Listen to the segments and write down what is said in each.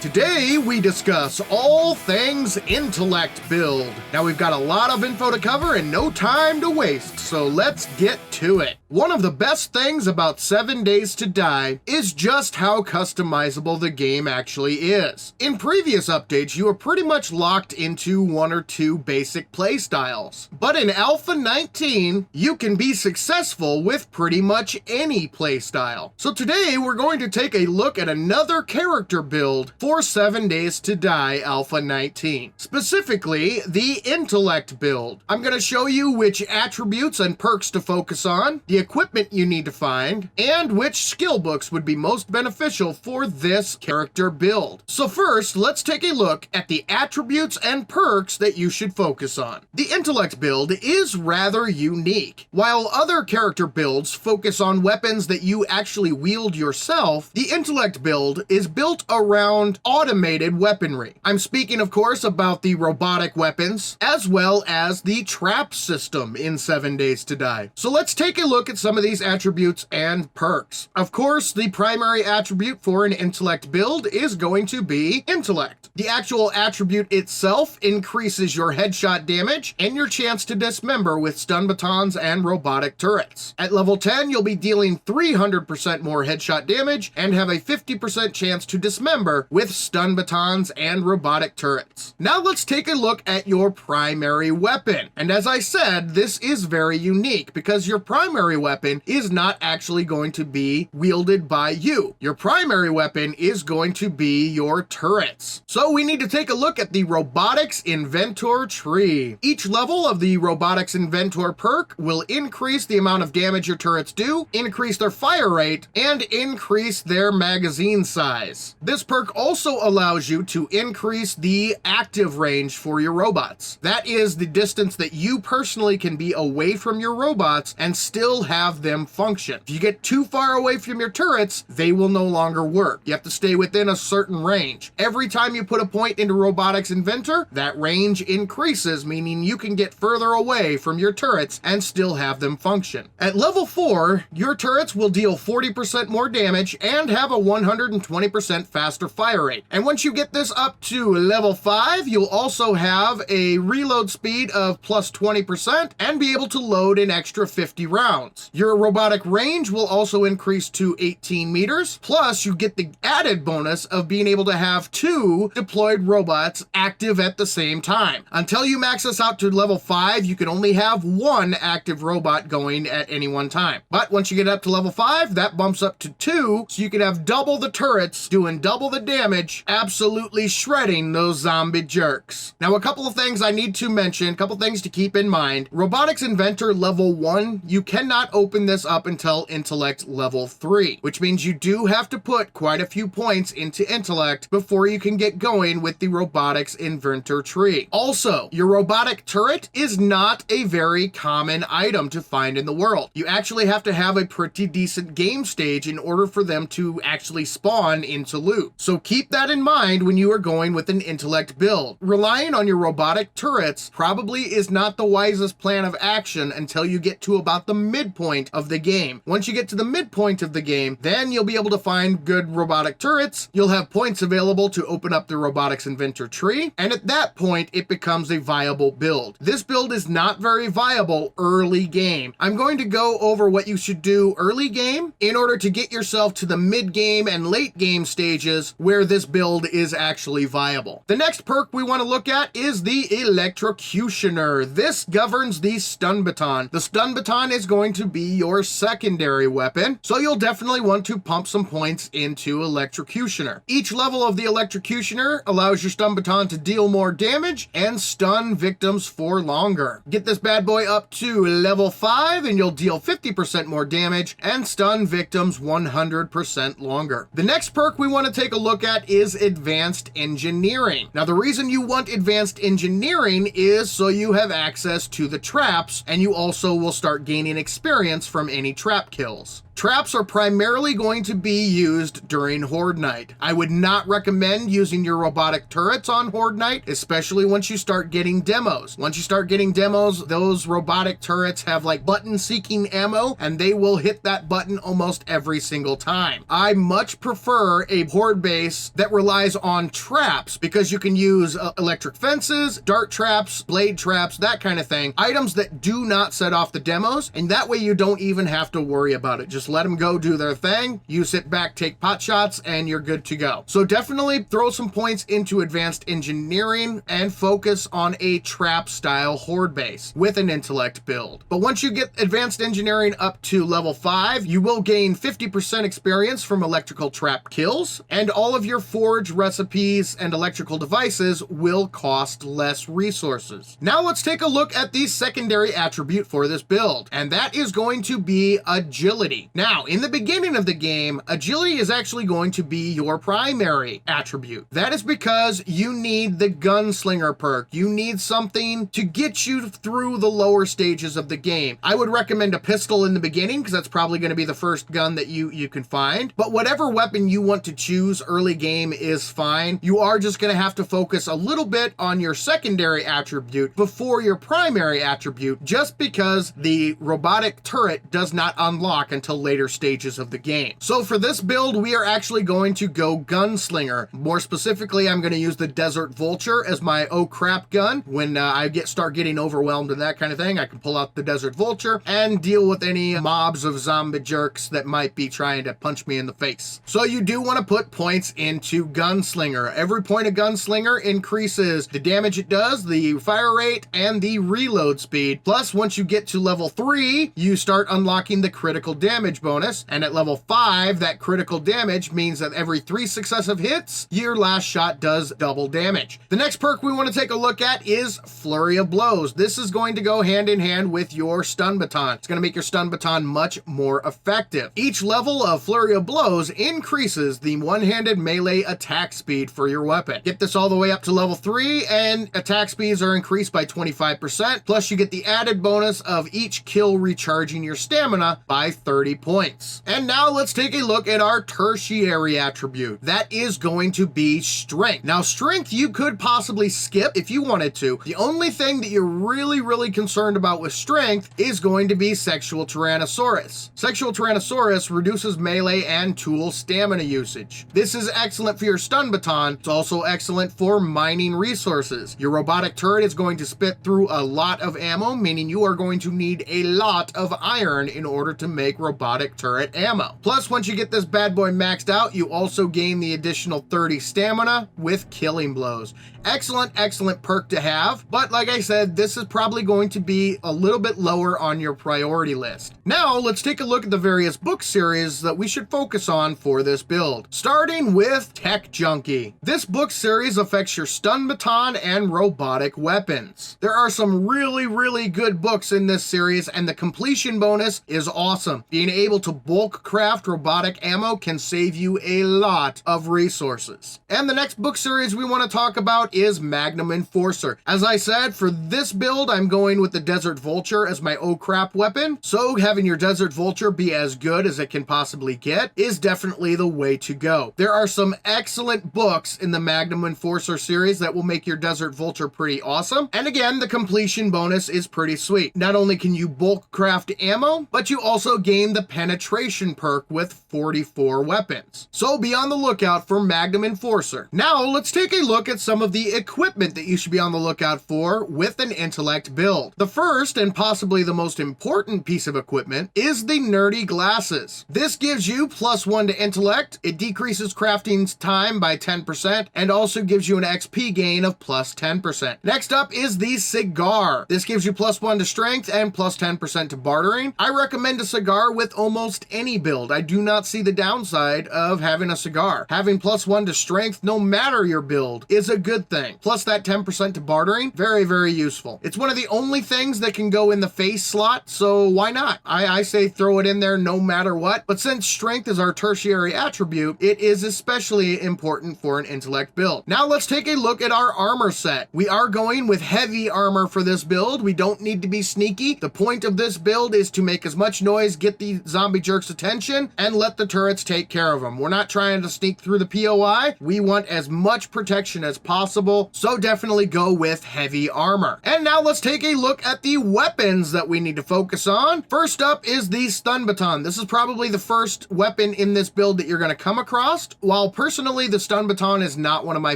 Today we discuss all things Intellect build. Now we've got a lot of info to cover and no time to waste, so let's get to it. One of the best things about 7 Days to Die is just how customizable the game actually is. In previous updates, you were pretty much locked into one or two basic playstyles. But in Alpha 19, you can be successful with pretty much any playstyle. So today we're going to take a look at another character build for 7 Days to Die Alpha 19. Specifically, the Intellect build. I'm going to show you which attributes and perks to focus on, the equipment you need to find, and which skill books would be most beneficial for this character build. So first, let's take a look at the attributes and perks that you should focus on. The Intellect build is rather unique. While other character builds focus on weapons that you actually wield yourself, the Intellect build is built around automated weaponry. I'm speaking, of course, about the robotic weapons, as well as the trap system in 7 Days to Die. So let's take a look at some of these attributes and perks. Of course, the primary attribute for an Intellect build is going to be Intellect. The actual attribute itself increases your headshot damage and your chance to dismember with stun batons and robotic turrets. At level 10, you'll be dealing 300% more headshot damage and have a 50% chance to dismember with stun batons and robotic turrets. Now let's take a look at your primary weapon. And as I said, this is very unique because your primary weapon is not actually going to be wielded by you. Your primary weapon is going to be your turrets. So we need to take a look at the Robotics Inventor tree. Each level of the Robotics Inventor perk will increase the amount of damage your turrets do, increase their fire rate, and increase their magazine size. This perk also allows you to increase the active range for your robots. That is the distance that you personally can be away from your robots and still have them function. If you get too far away from your turrets, they will no longer work. You have to stay within a certain range. Every time you put a point into Robotics Inventor, that range increases, meaning you can get further away from your turrets and still have them function. At level 4, your turrets will deal 40% more damage and have a 120% faster fire rate. And once you get this up to level 5, you'll also have a reload speed of plus 20% and be able to load an extra 50 rounds. Your robotic range will also increase to 18 meters, plus you get the added bonus of being able to have 2 deployed robots active at the same time. Until you max this out to level 5, you can only have 1 active robot going at any one time. But once you get up to level 5, that bumps up to 2, so you can have double the turrets doing double the damage, absolutely shredding those zombie jerks. Now, a couple of things I need to mention, a couple things to keep in mind. Robotics Inventor level 1, you cannot open this up until Intellect level 3, which means you do have to put quite a few points into Intellect before you can get going with the Robotics Inventor tree. Also, your robotic turret is not a very common item to find in the world. You actually have to have a pretty decent game stage in order for them to actually spawn into loot. So keep that in mind when you are going with an Intellect build. Relying on your robotic turrets probably is not the wisest plan of action until you get to about the midpoint of the game. Once you get to the midpoint of the game, then you'll be able to find good robotic turrets. You'll have points available to open up the Robotics Inventor tree, and at that point, it becomes a viable build. This build is not very viable early game. I'm going to go over what you should do early game in order to get yourself to the mid game and late game stages where this build is actually viable. The next perk we want to look at is the Electrocutioner. This governs the stun baton. The stun baton is going to be your secondary weapon, so you'll definitely want to pump some points into Electrocutioner. Each level of the Electrocutioner allows your stun baton to deal more damage and stun victims for longer. Get this bad boy up to level 5 and you'll deal 50% more damage and stun victims 100% longer. The next perk we want to take a look at is Advanced Engineering. Now, the reason you want Advanced Engineering is so you have access to the traps, and you also will start gaining experience from any trap kills. Traps are primarily going to be used during Horde Night. I would not recommend using your robotic turrets on Horde Night, especially once you start getting demos. Once you start getting demos, those robotic turrets have like button-seeking ammo, and they will hit that button almost every single time. I much prefer a Horde base that relies on traps, because you can use electric fences, dart traps, blade traps, that kind of thing. Items that do not set off the demos, and that way you don't even have to worry about it. Just let them go do their thing. You sit back, take pot shots, and you're good to go. So definitely throw some points into advanced engineering and focus on a trap style Horde base with an intellect build. But once you get advanced engineering up to level 5, you will gain 50% experience from electrical trap kills, and all of your forge recipes and electrical devices will cost less resources. Now let's take a look at the secondary attribute for this build, and that is going to be agility. Now, in the beginning of the game, agility is actually going to be your primary attribute. That is because you need the Gunslinger perk. You need something to get you through the lower stages of the game. I would recommend a pistol in the beginning, because that's probably going to be the first gun that you can find. But whatever weapon you want to choose early game is fine. You are just going to have to focus a little bit on your secondary attribute before your primary attribute, just because the robotic turret does not unlock until later stages of the game. So for this build, we are actually going to go Gunslinger. More specifically, I'm going to use the Desert Vulture as my oh crap gun. When I start getting overwhelmed and that kind of thing, I can pull out the Desert Vulture and deal with any mobs of zombie jerks that might be trying to punch me in the face. So you do want to put points into Gunslinger. Every point of Gunslinger increases the damage it does, the fire rate, and the reload speed. Plus, once you get to level 3, you start unlocking the critical damage bonus, and at level 5, that critical damage means that every 3 successive hits, your last shot does double damage. The next perk we want to take a look at is Flurry of Blows. This is going to go hand in hand with your stun baton. It's going to make your stun baton much more effective. Each level of Flurry of Blows increases the one-handed melee attack speed for your weapon. Get this all the way up to level 3, and attack speeds are increased by 25%, plus you get the added bonus of each kill recharging your stamina by 30 points. And now let's take a look at our tertiary attribute. That is going to be strength. Now, strength you could possibly skip if you wanted to. The only thing that you're really concerned about with strength is going to be Sexual Tyrannosaurus. Sexual Tyrannosaurus reduces melee and tool stamina usage. This is excellent for your stun baton. It's also excellent for mining resources. Your robotic turret is going to spit through a lot of ammo, meaning you are going to need a lot of iron in order to make robotic turret ammo. Plus, once you get this bad boy maxed out, you also gain the additional 30 stamina with killing blows. Excellent perk to have, but like I said, this is probably going to be a little bit lower on your priority list. Now, let's take a look at the various book series that we should focus on for this build, starting with Tech Junkie. This book series affects your stun baton and robotic weapons. There are some really good books in this series, and the completion bonus is awesome. Being able to bulk craft robotic ammo can save you a lot of resources. And the next book series we want to talk about is Magnum Enforcer. As I said, for this build, I'm going with the Desert Vulture as my oh crap weapon, so having your Desert Vulture be as good as it can possibly get is definitely the way to go. There are some excellent books in the Magnum Enforcer series that will make your Desert Vulture pretty awesome, and again, the completion bonus is pretty sweet. Not only can you bulk craft ammo, but you also gain the penetration perk with 44 weapons. So be on the lookout for Magnum Enforcer. Now, let's take a look at some of the equipment that you should be on the lookout for with an intellect build. The first and possibly the most important piece of equipment is the nerdy glasses. This gives you +1 to intellect, it decreases crafting time by 10%, and also gives you an XP gain of +10%. Next up is the cigar. This gives you +1 to strength and +10% to bartering. I recommend a cigar with almost any build. I do not see the downside of having a cigar. Having +1 to strength, no matter your build, is a good thing. Plus that 10% to bartering, very useful. It's one of the only things that can go in the face slot, so why not? I say throw it in there no matter what, but since strength is our tertiary attribute, it is especially important for an intellect build. Now let's take a look at our armor set. We are going with heavy armor for this build. We don't need to be sneaky. The point of this build is to make as much noise, get the get zombie jerks' attention and let the turrets take care of them. We're not trying to sneak through the POI. We want as much protection as possible, so definitely go with heavy armor. And now let's take a look at the weapons that we need to focus on. First up is the stun baton. This is probably the first weapon in this build that you're going to come across. While personally the stun baton is not one of my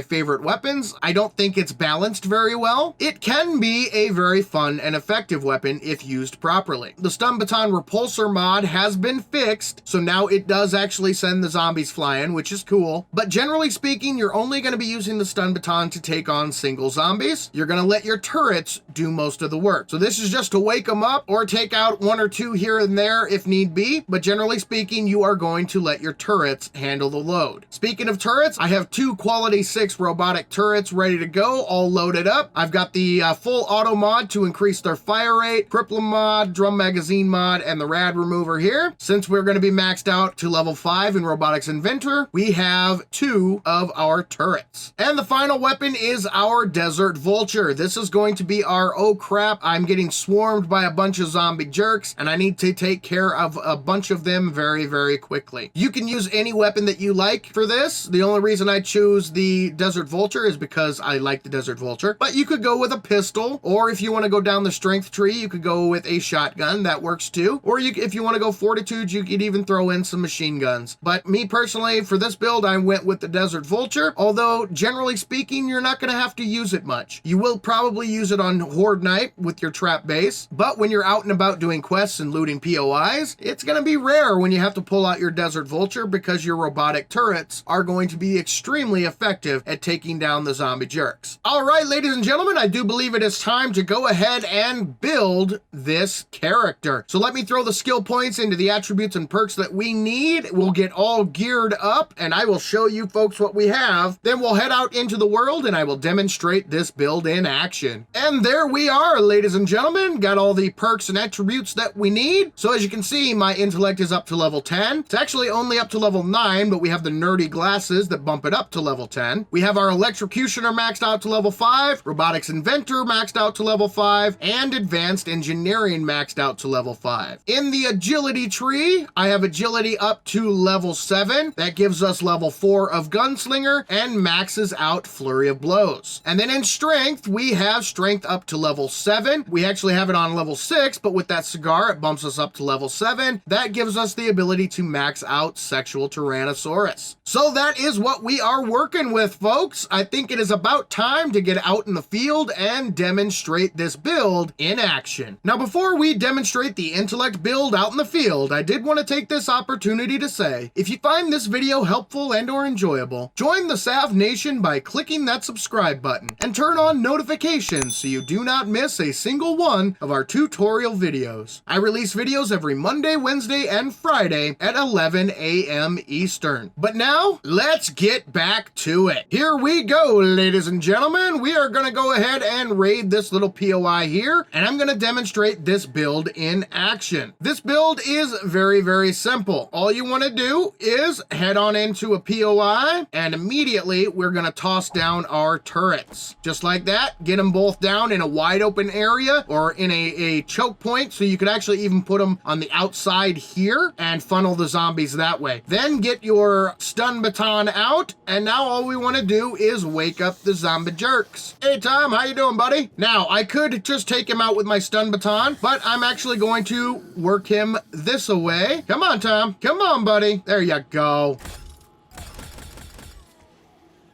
favorite weapons, I don't think it's balanced very well. It can be a very fun and effective weapon if used properly. The stun baton repulsor mod has been fixed, so now it does actually send the zombies flying, which is cool. But generally speaking, you're only going to be using the stun baton to take on single zombies. You're going to let your turrets do most of the work. So this is just to wake them up or take out one or two here and there if need be, but generally speaking, you are going to let your turrets handle the load. Speaking of turrets, I have two quality 6 robotic turrets ready to go, all loaded up. I've got the full auto mod to increase their fire rate, cripple mod, drum magazine mod, and the rad remover here. Since we're going to be maxed out to level 5 in Robotics Inventor, we have 2 of our turrets. And the final weapon is our Desert Vulture. This is going to be our, oh crap, I'm getting swarmed by a bunch of zombie jerks, and I need to take care of a bunch of them very, very quickly. You can use any weapon that you like for this. The only reason I choose the Desert Vulture is because I like the Desert Vulture, but you could go with a pistol, or if you want to go down the strength tree, you could go with a shotgun. That works too. Or if you want to go fortitude, you could even throw in some machine guns. But me personally, for this build, I went with the Desert Vulture, although generally speaking, you're not going to have to use it much. You will probably use it on Horde Night with your trap base, but when you're out and about doing quests and looting POIs, it's going to be rare when you have to pull out your Desert Vulture because your robotic turrets are going to be extremely effective at taking down the zombie jerks. All right, ladies and gentlemen, I do believe it is time to go ahead and build this character. So let me throw the skill points into the attributes and perks that we need. We'll get all geared up and I will show you folks what we have. Then we'll head out into the world and I will demonstrate this build in action. And there we are, ladies and gentlemen. Got all the perks and attributes that we need. So as you can see, my intellect is up to level 10. It's actually only up to level 9, but we have the nerdy glasses that bump it up to level 10. We have our Electrocutioner maxed out to level 5, Robotics Inventor maxed out to level 5, and Advanced Engineering maxed out to level 5. In the agility tree, I have agility up to level 7. That gives us level 4 of Gunslinger and maxes out Flurry of Blows. And then in strength, we have strength up to level 7. We actually have it on level 6, but with that cigar, it bumps us up to level 7. That gives us the ability to max out Sexual Tyrannosaurus. So that is what we are working with, folks. I think it is about time to get out in the field and demonstrate this build in action. Now, before we demonstrate the intellect build out in the field, I did want to take this opportunity to say, if you find this video helpful and or enjoyable, join the Sav Nation by clicking that subscribe button and turn on notifications so you do not miss a single one of our tutorial videos. I release videos every Monday, Wednesday, and Friday at 11 a.m. Eastern. But now, let's get back to it. Here we go, ladies and gentlemen. We are going to go ahead and raid this little POI here, and I'm going to demonstrate this build in action. This build is very, very simple. All you want to do is head on into a POI, and immediately we're going to toss down our turrets. Just like that, get them both down in a wide open area or in a choke point, so you could actually even put them on the outside here and funnel the zombies that way. Then get your stun baton out, and now all we want to do is wake up the zombie jerks. Hey Tom, how you doing, buddy? Now, I could just take him out with my stun baton, but I'm actually going to work him this away. Come on, Tom. Come on, buddy. There you go.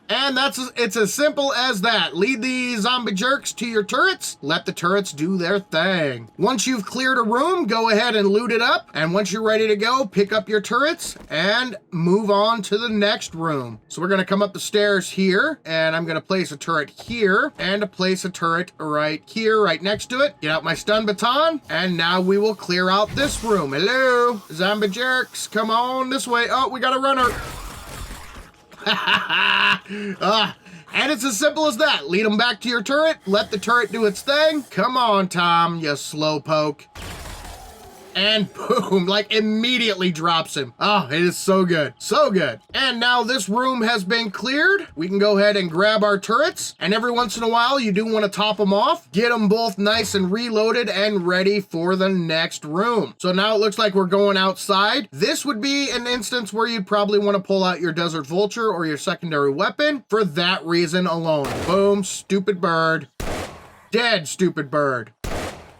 And it's as simple as that. Lead the zombie jerks to your turrets. Let the turrets do their thing. Once you've cleared a room, go ahead and loot it up. And once you're ready to go, pick up your turrets and move on to the next room. So we're going to come up the stairs here, and I'm going to place a turret here and place a turret right here, right next to it. Get out my stun baton, and now we will clear out this room. Hello, zombie jerks, come on this way. Oh, we got a runner. And it's as simple as that. Lead them back to your turret. Let the turret do its thing. Come on, Tom, you slowpoke. and boom, like immediately drops him. Oh, it is so good. So good. And now this room has been cleared. We can go ahead and grab our turrets. And every once in a while, you do want to top them off. Get them both nice and reloaded and ready for the next room. So now it looks like we're going outside. This would be an instance where you'd probably want to pull out your Desert Vulture or your secondary weapon for that reason alone. Boom, stupid bird. Dead, stupid bird.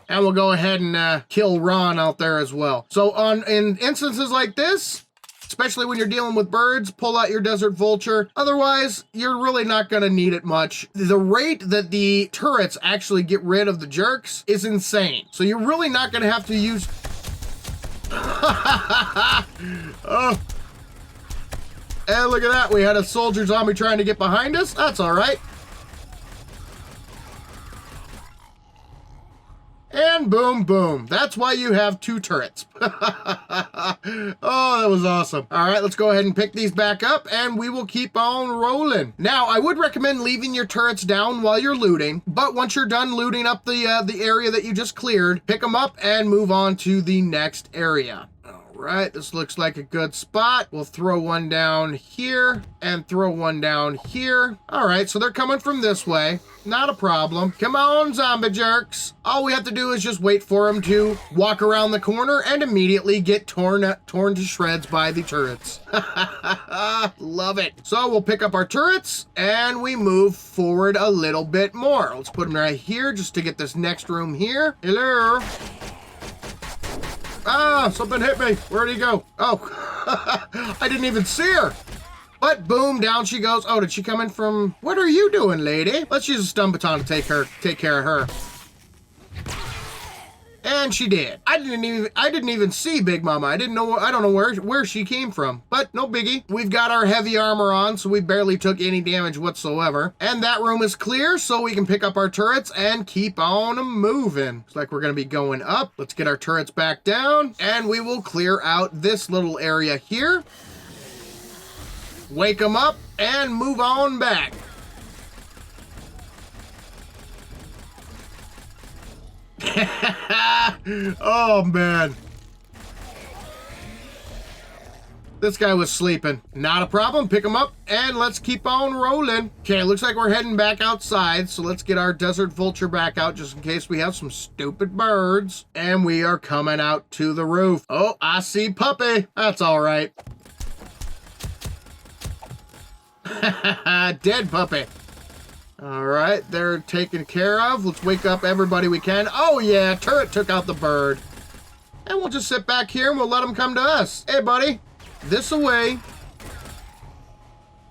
And we'll go ahead and kill Ron out there as well. So in instances like this, especially when you're dealing with birds, pull out your Desert Vulture. Otherwise, you're really not going to need it much. The rate that the turrets actually get rid of the jerks is insane. So you're really not going to have to use... Oh. And look at that. We had a soldier zombie trying to get behind us. That's all right. And boom, boom. That's why you have 2 turrets. Oh, that was awesome. All right, let's go ahead and pick these back up and we will keep on rolling. Now, I would recommend leaving your turrets down while you're looting, but once you're done looting up the area that you just cleared, pick them up and move on to the next area. Right, this looks like a good spot. We'll throw one down here and throw one down here. All right, so they're coming from this way. Not a problem. Come on, zombie jerks. All we have to do is just wait for them to walk around the corner and immediately get torn to shreds by the turrets. Love it. So we'll pick up our turrets and we move forward a little bit more. Let's put them right here just to get this next room here. Hello. Ah, something hit me. Where'd he go? Oh, I didn't even see her. But boom, down she goes. Oh, did she come in from... What are you doing, lady? Let's use a stun baton to take care of her. And she did. I didn't even see Big Mama. I don't know where she came from, but no biggie. We've got our heavy armor on, so we barely took any damage whatsoever. And that room is clear, so we can pick up our turrets and keep on moving. Looks like we're gonna be going up. Let's get our turrets back down, and we will clear out this little area here. Wake them up and move on back. Oh, man. This guy was sleeping. Not a problem. Pick him up and let's keep on rolling. Okay, looks like we're heading back outside. So let's get our Desert Vulture back out just in case we have some stupid birds. And we are coming out to the roof. Oh, I see Puppy. That's all right. Dead Puppy. All right, they're taken care of. Let's wake up everybody we can. Oh, yeah, turret took out the bird. And we'll just sit back here and we'll let them come to us. Hey, buddy, this away.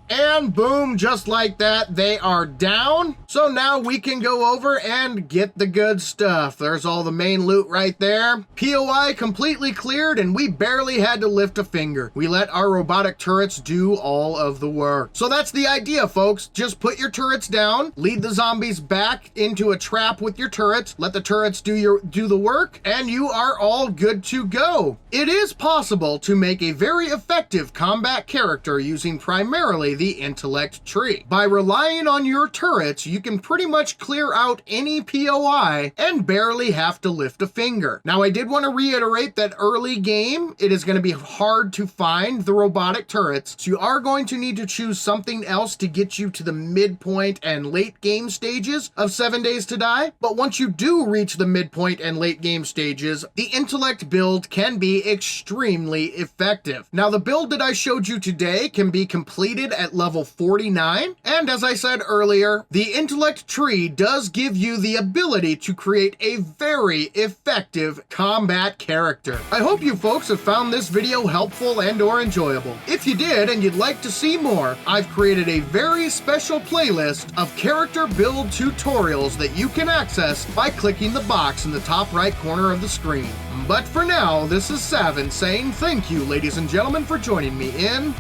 And boom, just like that, they are down. So now we can go over and get the good stuff. There's all the main loot right there. POI completely cleared and we barely had to lift a finger. We let our robotic turrets do all of the work. So that's the idea, folks. Just put your turrets down, lead the zombies back into a trap with your turrets, let the turrets do the work, and you are all good to go. It is possible to make a very effective combat character using primarily the intellect tree. By relying on your turrets, you can pretty much clear out any POI and barely have to lift a finger. Now, I did want to reiterate that early game, it is going to be hard to find the robotic turrets, so you are going to need to choose something else to get you to the midpoint and late game stages of 7 Days to Die. But once you do reach the midpoint and late game stages, the intellect build can be extremely effective. Now, the build that I showed you today can be completed at level 49, and as I said earlier, the intellect tree does give you the ability to create a very effective combat character. I hope you folks have found this video helpful and or enjoyable. If you did and you'd like to see more, I've created a very special playlist of character build tutorials that you can access by clicking the box in the top right corner of the screen. But for now, this is Saven saying thank you, ladies and gentlemen, for joining me in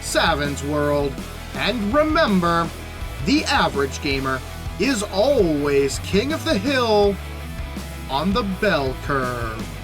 Saven's World. And remember, the average gamer is always king of the hill on the bell curve.